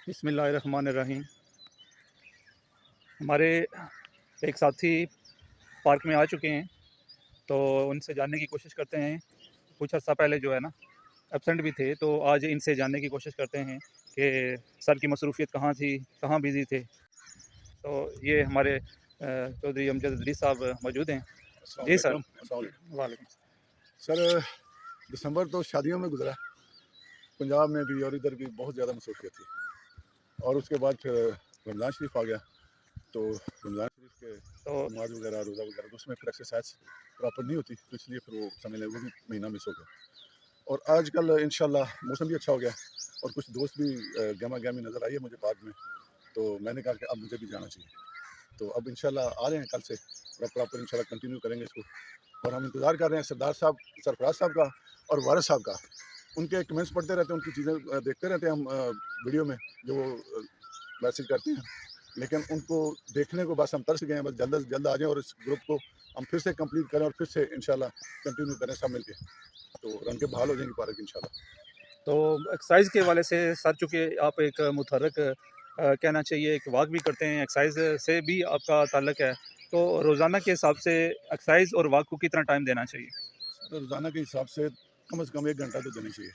बिस्मिल्लाहिर्रहमानिर्रहीम। हमारे एक साथी पार्क में आ चुके हैं, तो उनसे जानने की कोशिश करते हैं। कुछ अर्सा पहले जो है ना एब्सेंट भी थे, तो आज इनसे जानने की कोशिश करते हैं कि सर की मसरूफ़ियत कहाँ थी, कहाँ बिज़ी थे। तो ये हमारे चौधरी अमजद अदरीस साहब मौजूद हैं। अस्सलाम जी सर। वालेकुम। अस्सलाम वालेकुम। वालेकुम। सर, दिसंबर तो शादियों में गुजरा, पंजाब में भी और इधर भी बहुत ज़्यादा मसरूफियत थी। और उसके बाद फिर रमज़ान शरीफ आ गया, तो रमज़ान शरीफ के तो नमाज वगैरह, रोज़ा वगैरह, तो उसमें फिर एक्सरसाइज प्रॉपर नहीं होती, तो इसलिए फिर वो समझ लें वो भी महीना मिस हो गया। और आजकल इंशाल्लाह मौसम भी अच्छा हो गया और कुछ दोस्त भी गहमा गहमी नज़र आई है मुझे बाद में, तो मैंने कहा कि अब मुझे भी जाना चाहिए। तो अब इंशाल्लाह आ रहे हैं कल से प्रॉपर इंशाल्लाह कंटिन्यू करेंगे इसको। और हम इंतज़ार कर रहे हैं सरदार साहब, सरफराज साहब का और वारिस साहब का। उनके कमेंट्स पढ़ते रहते हैं, उनकी चीज़ें देखते रहते हैं हम वीडियो में जो वो मैसेज करते हैं, लेकिन उनको देखने को बस हम तरस गए हैं। बस जल्द से जल्द आ जाएँ और इस ग्रुप को हम फिर से कंप्लीट करें और फिर से इंशाल्लाह कंटिन्यू करें सब मिलके, तो रन के बहाल हो जाएंगी पार्क इंशाल्लाह। तो एक्सरसाइज के हवाले से सर, चूँकि आप एक मुतहर्रिक कहना चाहिए, एक वॉक भी करते हैं, एक्सरसाइज से भी आपका ताल्लुक है, तो रोज़ाना के हिसाब से एक्सरसाइज और वॉक को कितना टाइम देना चाहिए? तो रोज़ाना के हिसाब से कम 1 घंटा तो देना चाहिए।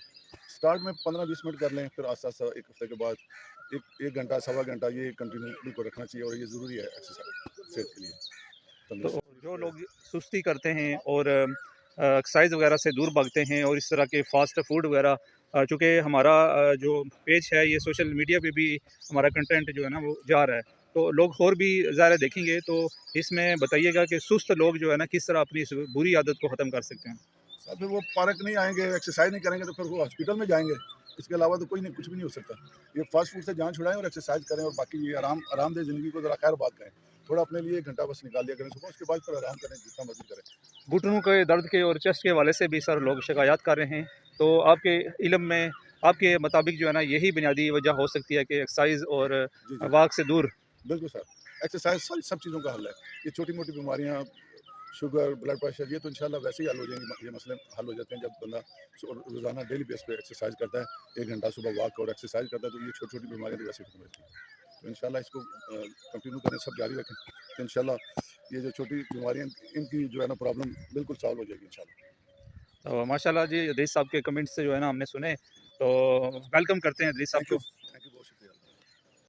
स्टार्ट में 15-20 मिनट कर लें, फिर आस्ता-आस्ता 1 हफ्ते के बाद 1 घंटा, सवा घंटा ये कंटिन्यू बिल्कुल रखना चाहिए और ये ज़रूरी है एक्सरसाइज सेहत के लिए, तो जो तंदुरुस्ती। लोग सुस्ती करते हैं और एक्सरसाइज वगैरह से दूर भागते हैं और इस तरह के फास्ट फूड वगैरह, चूँकि हमारा जो पेज है ये सोशल मीडिया पे भी हमारा कंटेंट जो है ना वो जा रहा है, तो लोग और भी ज़्यादा देखेंगे, तो इसमें बताइएगा कि सुस्त लोग जो है ना किस तरह अपनी इस बुरी आदत को ख़त्म कर सकते हैं? साहब फिर वो पार्क नहीं आएँगे, एक्सरसाइज नहीं करेंगे तो फिर वो हॉस्पिटल में जाएँगे। इसके अलावा तो कोई नहीं, कुछ भी नहीं हो सकता। ये फास्ट फूड से जान छुड़ाएँ और एक्सरसाइज करें और बाकी ये आरामदेह ज़िंदगी को ज़रा खैर-बात करें। थोड़ा अपने लिए 1 घंटा बस निकाल लिया करें सुबह, उसके बाद फिर आराम करें, जितना मर्ज़ी करें। घुटनों के दर्द के और चेस्ट के हवाले से भी सर लोग शिकायत कर रहे हैं, तो आपके इल्म में, आपके मुताबिक जो है ना यही बुनियादी वजह हो सकती है कि एक्सरसाइज और जी, जी। वॉक से दूर। बिल्कुल सर, एक्सरसाइज सारी सब चीज़ों का हल है। ये छोटी-मोटी बीमारियाँ, शुगर, ब्लड प्रेशर, ये तो इंशाल्लाह वैसे ही हल हो जाएँगी। ये मसले हल हो जाते हैं जब बंदा रोज़ाना डेली बेस पे एक्सरसाइज करता है, 1 घंटा सुबह वॉक और एक्सरसाइज करता है, तो ये छोटी-छोटी बीमारियाँ तो वैसे ही खत्म हो जाती हैं। तो इंशाल्लाह इसको कंटिन्यू करें, सब जारी रखें, तो इंशाल्लाह ये जो छोटी बीमारियाँ इनकी जो है ना प्रॉब्लम बिल्कुल सॉल्व हो जाएगी इंशाल्लाह। तो माशाल्लाह जी, अदीस साहब के कमेंट्स से जो है ना हमने सुने, तो वेलकम करते हैं अदीस साहब थैंक यू। को।